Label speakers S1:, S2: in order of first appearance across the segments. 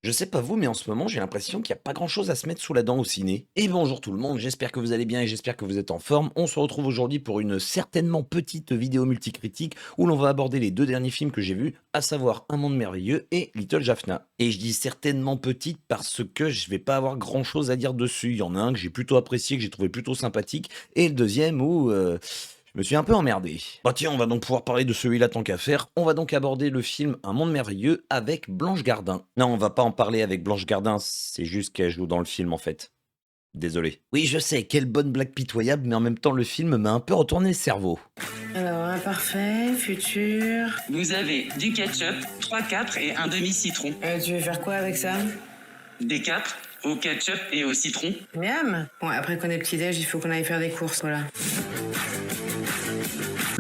S1: Je sais pas vous, mais en ce moment, j'ai l'impression qu'il y a pas grand-chose à se mettre sous la dent au ciné. Et bonjour tout le monde, j'espère que vous allez bien et j'espère que vous êtes en forme. On se retrouve aujourd'hui pour une certainement petite vidéo multicritique où l'on va aborder les deux derniers films que j'ai vus, à savoir Un monde merveilleux et Little Jaffna. Et je dis certainement petite parce que je vais pas avoir grand-chose à dire dessus. Il y en a un que j'ai plutôt apprécié, que j'ai trouvé plutôt sympathique, et le deuxième où je me suis un peu emmerdé. Bah tiens, on va donc pouvoir parler de celui-là tant qu'à faire. On va donc aborder le film Un monde merveilleux avec Blanche Gardin. Non, on va pas en parler avec Blanche Gardin, c'est juste qu'elle joue dans le film en fait. Désolé. Oui, je sais, quelle bonne blague pitoyable, mais en même temps le film m'a un peu retourné le cerveau.
S2: Alors, imparfait, futur.
S3: Vous avez du ketchup, 3 4 et un demi-citron.
S2: Tu veux faire quoi avec ça?
S3: Des 4 au ketchup et au citron.
S2: Miam. Bon, après qu'on ait petit-déj, il faut qu'on aille faire des courses, voilà.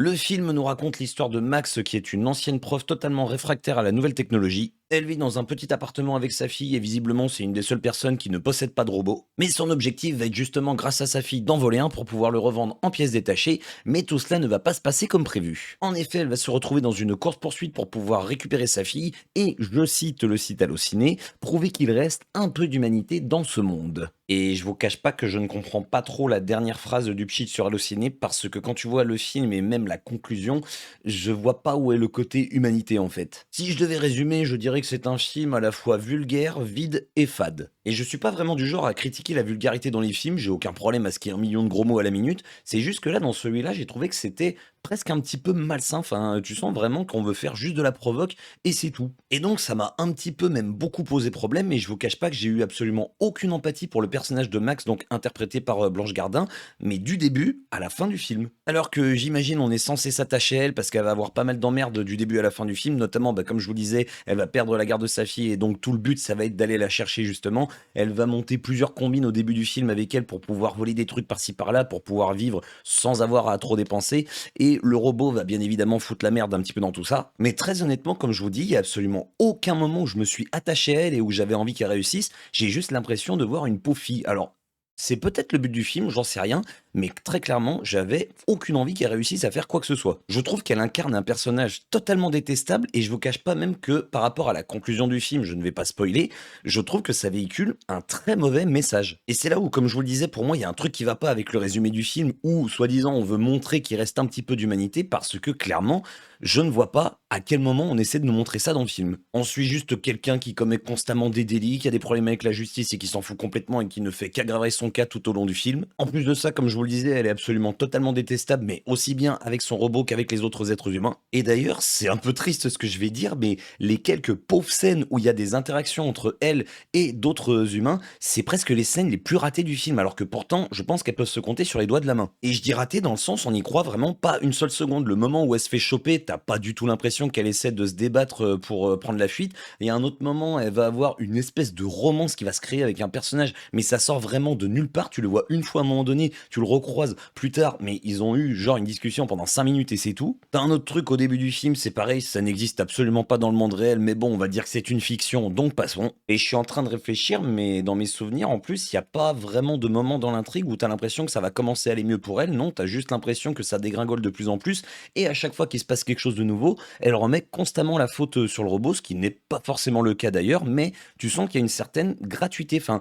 S1: Le film nous raconte l'histoire de Max, qui est une ancienne prof totalement réfractaire à la nouvelle technologie. Elle vit dans un petit appartement avec sa fille et visiblement c'est une des seules personnes qui ne possède pas de robot. Mais son objectif va être justement grâce à sa fille d'en voler un pour pouvoir le revendre en pièces détachées, mais tout cela ne va pas se passer comme prévu. En effet, elle va se retrouver dans une course-poursuite pour pouvoir récupérer sa fille et, je cite le site Allociné, prouver qu'il reste un peu d'humanité dans ce monde. Et je vous cache pas que je ne comprends pas trop la dernière phrase du pchit sur Allociné parce que quand tu vois le film et même la conclusion, je vois pas où est le côté humanité en fait. Si je devais résumer, je dirais que c'est un film à la fois vulgaire, vide et fade. Et je suis pas vraiment du genre à critiquer la vulgarité dans les films, j'ai aucun problème à ce qu'il y ait 1 million de gros mots à la minute, c'est juste que là, dans celui-là, j'ai trouvé que c'était presque un petit peu malsain, enfin, tu sens vraiment qu'on veut faire juste de la provoque et c'est tout. Et donc ça m'a un petit peu même beaucoup posé problème, mais je vous cache pas que j'ai eu absolument aucune empathie pour le personnage de Max, donc interprété par Blanche Gardin, mais du début à la fin du film. Alors que j'imagine on est censé s'attacher à elle parce qu'elle va avoir pas mal d'emmerdes du début à la fin du film, notamment bah, comme je vous disais, elle va perdre la garde de sa fille et donc tout le but ça va être d'aller la chercher justement. Elle va monter plusieurs combines au début du film avec elle pour pouvoir voler des trucs par-ci par-là, pour pouvoir vivre sans avoir à trop dépenser. Et le robot va bien évidemment foutre la merde un petit peu dans tout ça. Mais très honnêtement, comme je vous dis, il y a absolument aucun moment où je me suis attaché à elle et où j'avais envie qu'elle réussisse. J'ai juste l'impression de voir une pauvre fille. Alors, c'est peut-être le but du film, j'en sais rien, mais très clairement, j'avais aucune envie qu'elle réussisse à faire quoi que ce soit. Je trouve qu'elle incarne un personnage totalement détestable et je vous cache pas même que par rapport à la conclusion du film, je ne vais pas spoiler, je trouve que ça véhicule un très mauvais message. Et c'est là où, comme je vous le disais, pour moi, il y a un truc qui va pas avec le résumé du film où, soi-disant, on veut montrer qu'il reste un petit peu d'humanité parce que clairement, je ne vois pas à quel moment on essaie de nous montrer ça dans le film. On suit juste quelqu'un qui commet constamment des délits, qui a des problèmes avec la justice et qui s'en fout complètement et qui ne fait qu'aggraver son cas tout au long du film. En plus de ça, comme je vous le disais, elle est absolument totalement détestable, mais aussi bien avec son robot qu'avec les autres êtres humains. Et d'ailleurs, c'est un peu triste ce que je vais dire, mais les quelques pauvres scènes où il y a des interactions entre elle et d'autres humains, c'est presque les scènes les plus ratées du film, alors que pourtant, je pense qu'elles peuvent se compter sur les doigts de la main. Et je dis ratées dans le sens, on n'y croit vraiment pas une seule seconde. Le moment où elle se fait choper, t'as pas du tout l'impression qu'elle essaie de se débattre pour prendre la fuite. Et à un autre moment, elle va avoir une espèce de romance qui va se créer avec un personnage, mais ça sort vraiment de nulle part. Tu le vois une fois à un moment donné, tu le recroises plus tard, mais ils ont eu genre une discussion pendant 5 minutes et c'est tout. T'as un autre truc au début du film, c'est pareil, ça n'existe absolument pas dans le monde réel, mais bon, on va dire que c'est une fiction, donc passons. Et je suis en train de réfléchir, mais dans mes souvenirs, en plus, il n'y a pas vraiment de moment dans l'intrigue où t'as l'impression que ça va commencer à aller mieux pour elle. Non, t'as juste l'impression que ça dégringole de plus en plus, et à chaque fois qu'il se passe quelque chose de nouveau, elle remet constamment la faute sur le robot, ce qui n'est pas forcément le cas d'ailleurs, mais tu sens qu'il y a une certaine gratuité. Enfin,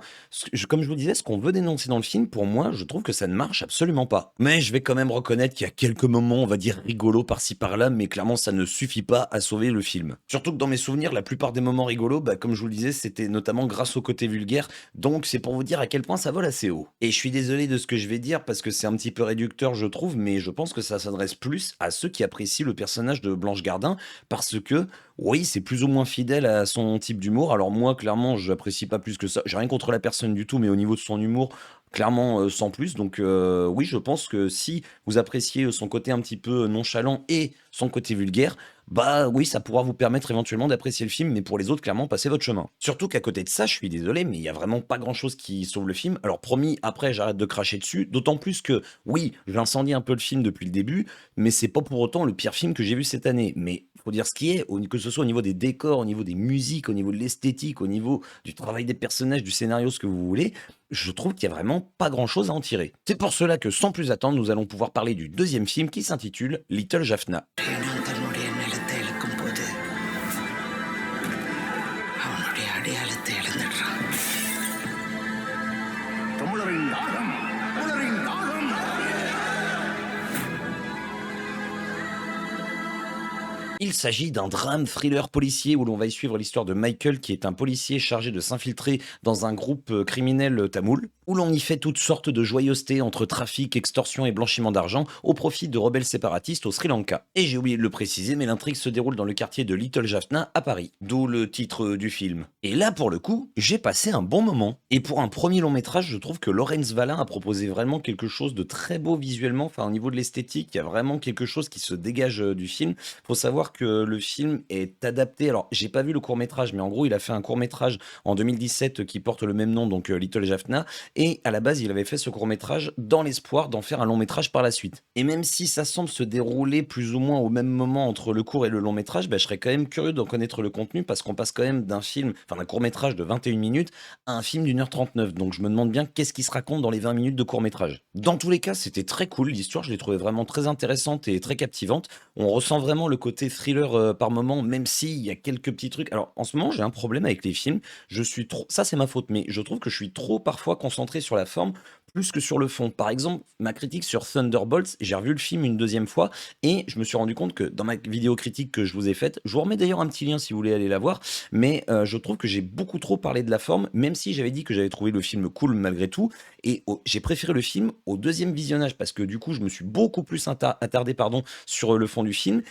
S1: comme je vous disais, ce qu'on veut dénoncer dans le film, pour moi, je trouve que ça ne marche absolument pas. Mais je vais quand même reconnaître qu'il y a quelques moments, on va dire rigolos par-ci par-là, mais clairement, ça ne suffit pas à sauver le film. Surtout que dans mes souvenirs, la plupart des moments rigolos, bah, comme je vous le disais, c'était notamment grâce au côté vulgaire, donc c'est pour vous dire à quel point ça vole assez haut. Et je suis désolé de ce que je vais dire, parce que c'est un petit peu réducteur, je trouve, mais je pense que ça s'adresse plus à ceux qui apprécient le personnage de Blanche Gardin, parce que, oui, c'est plus ou moins fidèle à son type d'humour. Alors moi, clairement, je n'apprécie pas plus que ça. J'ai rien contre la personne du tout, mais au niveau de son humour, clairement, sans plus. Donc oui, je pense que si vous appréciez son côté un petit peu nonchalant et son côté vulgaire, bah oui, ça pourra vous permettre éventuellement d'apprécier le film, mais pour les autres, clairement, passez votre chemin. Surtout qu'à côté de ça, je suis désolé, mais il y a vraiment pas grand-chose qui sauve le film. Alors promis, après, j'arrête de cracher dessus, d'autant plus que, oui, j'incendie un peu le film depuis le début, mais c'est pas pour autant le pire film que j'ai vu cette année. Mais faut dire ce qui est, que ce soit au niveau des décors, au niveau des musiques, au niveau de l'esthétique, au niveau du travail des personnages, du scénario, ce que vous voulez, je trouve qu'il y a vraiment pas grand-chose à en tirer. C'est pour cela que, sans plus attendre, nous allons pouvoir parler du deuxième film qui s'intitule Little Jaffna.
S4: Rinnantan murien näille teille, kun puhutte. Haunuri ja reality.
S1: Il s'agit d'un drame thriller policier où l'on va y suivre l'histoire de Michael, qui est un policier chargé de s'infiltrer dans un groupe criminel tamoul, où l'on y fait toutes sortes de joyeusetés entre trafic, extorsion et blanchiment d'argent au profit de rebelles séparatistes au Sri Lanka. Et j'ai oublié de le préciser, mais l'intrigue se déroule dans le quartier de Little Jaffna à Paris, d'où le titre du film. Et là, pour le coup, j'ai passé un bon moment. Et pour un premier long métrage, je trouve que Laurence Valin a proposé vraiment quelque chose de très beau visuellement, enfin au niveau de l'esthétique, il y a vraiment quelque chose qui se dégage du film. Faut savoir que le film est adapté. Alors, j'ai pas vu le court-métrage, mais en gros, il a fait un court-métrage en 2017 qui porte le même nom, donc Little Jaffna. Et à la base, il avait fait ce court-métrage dans l'espoir d'en faire un long-métrage par la suite. Et même si ça semble se dérouler plus ou moins au même moment entre le court et le long-métrage, bah, je serais quand même curieux d'en connaître le contenu parce qu'on passe quand même d'un film, enfin d'un court-métrage de 21 minutes à un film d'1h39. Donc je me demande bien qu'est-ce qui se raconte dans les 20 minutes de court-métrage. Dans tous les cas, c'était très cool. L'histoire, je l'ai trouvée vraiment très intéressante et très captivante. On ressent vraiment le côté thriller par moment, même s'il y a quelques petits trucs. Alors, en ce moment, j'ai un problème avec les films. Je suis trop. Ça, c'est ma faute, mais je trouve que je suis trop parfois concentré sur la forme plus que sur le fond. Par exemple, ma critique sur Thunderbolts, j'ai revu le film une deuxième fois et je me suis rendu compte que dans ma vidéo critique que je vous ai faite, je vous remets d'ailleurs un petit lien si vous voulez aller la voir, mais je trouve que j'ai beaucoup trop parlé de la forme, même si j'avais dit que j'avais trouvé le film cool malgré tout. Et j'ai préféré le film au deuxième visionnage parce que du coup, je me suis beaucoup plus attardé pardon, sur le fond du film.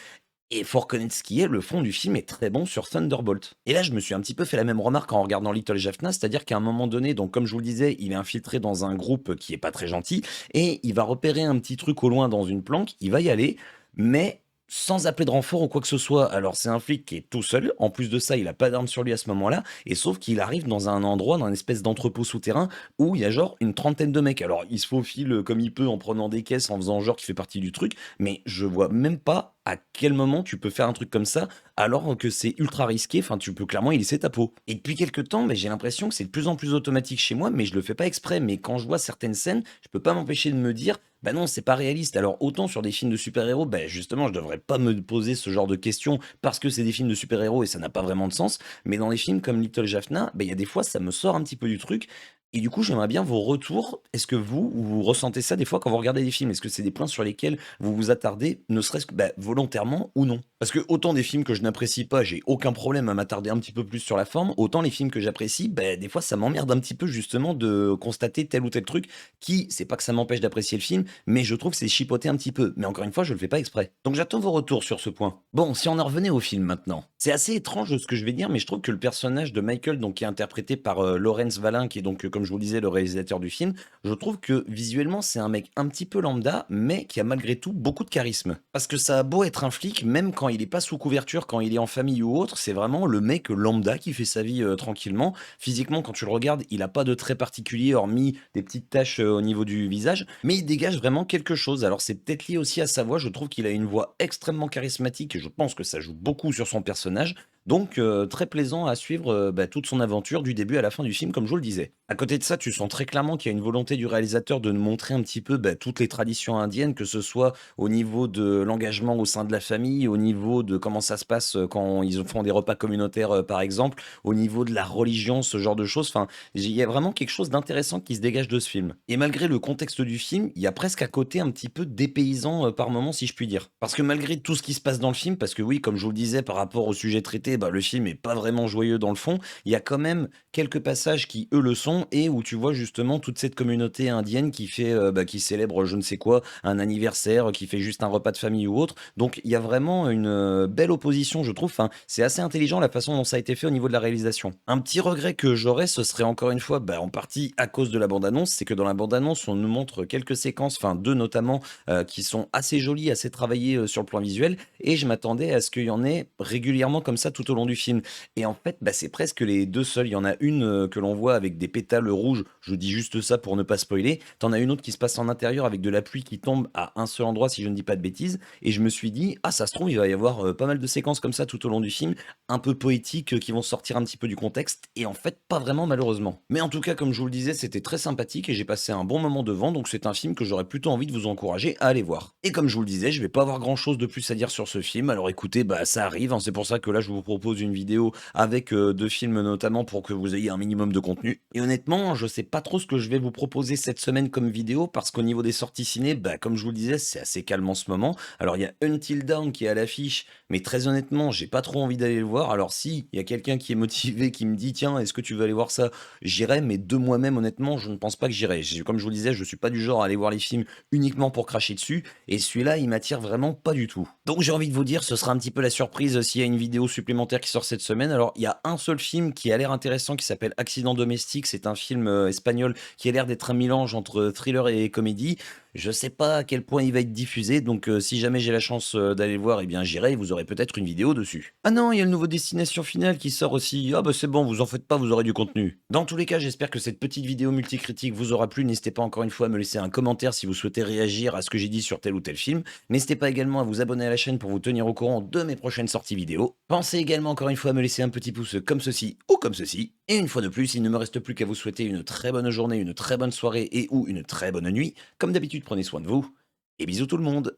S1: Et faut reconnaître ce qui est, le fond du film est très bon sur Thunderbolt. Et là, je me suis un petit peu fait la même remarque en regardant Little Jaffna, c'est-à-dire qu'à un moment donné, donc comme je vous le disais, il est infiltré dans un groupe qui est pas très gentil, et il va repérer un petit truc au loin dans une planque, il va y aller, mais sans appeler de renfort ou quoi que ce soit. Alors c'est un flic qui est tout seul, en plus de ça, il a pas d'arme sur lui à ce moment-là, et sauf qu'il arrive dans un endroit, dans une espèce d'entrepôt souterrain, où il y a genre une trentaine de mecs. Alors il se faufile comme il peut en prenant des caisses, en faisant genre qu'il fait partie du truc, mais je vois même pas à quel moment tu peux faire un truc comme ça alors que c'est ultra risqué, enfin tu peux clairement y laisser ta peau. Et depuis quelques temps, j'ai l'impression que c'est de plus en plus automatique chez moi, mais je le fais pas exprès. Mais quand je vois certaines scènes, je peux pas m'empêcher de me dire, bah non, c'est pas réaliste. Alors autant sur des films de super-héros, bah justement, je devrais pas me poser ce genre de questions parce que c'est des films de super-héros et ça n'a pas vraiment de sens. Mais dans les films comme Little Jaffna, il y a des fois, ça me sort un petit peu du truc. Et du coup, j'aimerais bien vos retours. Est-ce que vous ressentez ça des fois quand vous regardez des films? Est-ce que c'est des points sur lesquels vous vous attardez, ne serait-ce que volontairement ou non? Parce que autant des films que je n'apprécie pas, j'ai aucun problème à m'attarder un petit peu plus sur la forme, autant les films que j'apprécie, des fois ça m'emmerde un petit peu justement de constater tel ou tel truc qui, c'est pas que ça m'empêche d'apprécier le film, mais je trouve que c'est chipoté un petit peu. Mais encore une fois, je le fais pas exprès. Donc j'attends vos retours sur ce point. Bon, si on en revenait au film maintenant. C'est assez étrange ce que je vais dire, mais je trouve que le personnage de Michael, donc qui est interprété par Laurence Valin, qui est donc, comme je vous le disais, le réalisateur du film, je trouve que visuellement c'est un mec un petit peu lambda, mais qui a malgré tout beaucoup de charisme. Parce que ça a beau être un flic, même quand il est pas sous couverture, quand il est en famille ou autre, c'est vraiment le mec lambda qui fait sa vie tranquillement. Physiquement, quand tu le regardes, il a pas de traits particuliers, hormis des petites taches au niveau du visage, mais il dégage vraiment quelque chose. Alors c'est peut-être lié aussi à sa voix, je trouve qu'il a une voix extrêmement charismatique et je pense que ça joue beaucoup sur son personnage. Donc très plaisant à suivre toute son aventure du début à la fin du film, comme je vous le disais. À côté de ça, tu sens très clairement qu'il y a une volonté du réalisateur de nous montrer un petit peu toutes les traditions indiennes, que ce soit au niveau de l'engagement au sein de la famille, au niveau de comment ça se passe quand ils font des repas communautaires par exemple, au niveau de la religion, ce genre de choses. Enfin, il y a vraiment quelque chose d'intéressant qui se dégage de ce film. Et malgré le contexte du film, il y a presque à côté un petit peu dépaysant par moment, si je puis dire. Parce que malgré tout ce qui se passe dans le film, parce que oui, comme je vous le disais, par rapport au sujet traité, le film est pas vraiment joyeux dans le fond, il y a quand même quelques passages qui, eux, le sont, et où tu vois justement toute cette communauté indienne qui fait, qui célèbre je ne sais quoi, un anniversaire, qui fait juste un repas de famille ou autre. Donc il y a vraiment une belle opposition, je trouve. Enfin, c'est assez intelligent la façon dont ça a été fait au niveau de la réalisation. Un petit regret que j'aurais, ce serait encore une fois, en partie à cause de la bande-annonce, c'est que dans la bande-annonce, on nous montre quelques séquences, enfin deux notamment, qui sont assez jolies, assez travaillées sur le plan visuel, et je m'attendais à ce qu'il y en ait régulièrement comme ça tout au long du film. Et en fait, c'est presque les deux seuls. Il y en a une que l'on voit avec des pétales rouges, je dis juste ça pour ne pas spoiler. T'en as une autre qui se passe en intérieur avec de la pluie qui tombe à un seul endroit, si je ne dis pas de bêtises. Et je me suis dit, ah, ça se trouve, il va y avoir pas mal de séquences comme ça tout au long du film, un peu poétiques, qui vont sortir un petit peu du contexte. Et en fait, pas vraiment, malheureusement. Mais en tout cas, comme je vous le disais, c'était très sympathique et j'ai passé un bon moment devant. Donc c'est un film que j'aurais plutôt envie de vous encourager à aller voir. Et comme je vous le disais, je vais pas avoir grand chose de plus à dire sur ce ce film. Alors écoutez, bah, ça arrive, hein, c'est pour ça que là, je vous propose une vidéo avec 2 films notamment pour que vous ayez un minimum de contenu. Et honnêtement, je sais pas trop ce que je vais vous proposer cette semaine comme vidéo parce qu'au niveau des sorties ciné, bah, comme je vous le disais, c'est assez calme en ce moment. Alors il y a Until Dawn qui est à l'affiche, mais très honnêtement, j'ai pas trop envie d'aller le voir. Alors si, il y a quelqu'un qui est motivé, qui me dit: «Tiens, est-ce que tu veux aller voir ça?» J'irai, mais de moi-même, honnêtement, je ne pense pas que j'irai. Comme je vous le disais, je suis pas du genre à aller voir les films uniquement pour cracher dessus, et celui-là, il m'attire vraiment pas du tout. Donc j'ai envie de vous dire, ce sera un petit peu la surprise s'il y a une vidéo supplémentaire qui sort cette semaine. Alors, il y a un seul film qui a l'air intéressant qui s'appelle Accident domestique. C'est un film espagnol qui a l'air d'être un mélange entre thriller et comédie. Je sais pas à quel point il va être diffusé, donc si jamais j'ai la chance d'aller le voir, eh bien j'irai et vous aurez peut-être une vidéo dessus. Ah non, il y a le nouveau Destination Finale qui sort aussi. Ah bah c'est bon, vous en faites pas, vous aurez du contenu. Dans tous les cas, j'espère que cette petite vidéo multicritique vous aura plu. N'hésitez pas encore une fois à me laisser un commentaire si vous souhaitez réagir à ce que j'ai dit sur tel ou tel film. N'hésitez pas également à vous abonner à la chaîne pour vous tenir au courant de mes prochaines sorties vidéo. Pensez également encore une fois à me laisser un petit pouce comme ceci ou comme ceci. Et une fois de plus, il ne me reste plus qu'à vous souhaiter une très bonne journée, une très bonne soirée et ou une très bonne nuit. Comme d'habitude, prenez soin de vous. Et bisous tout le monde.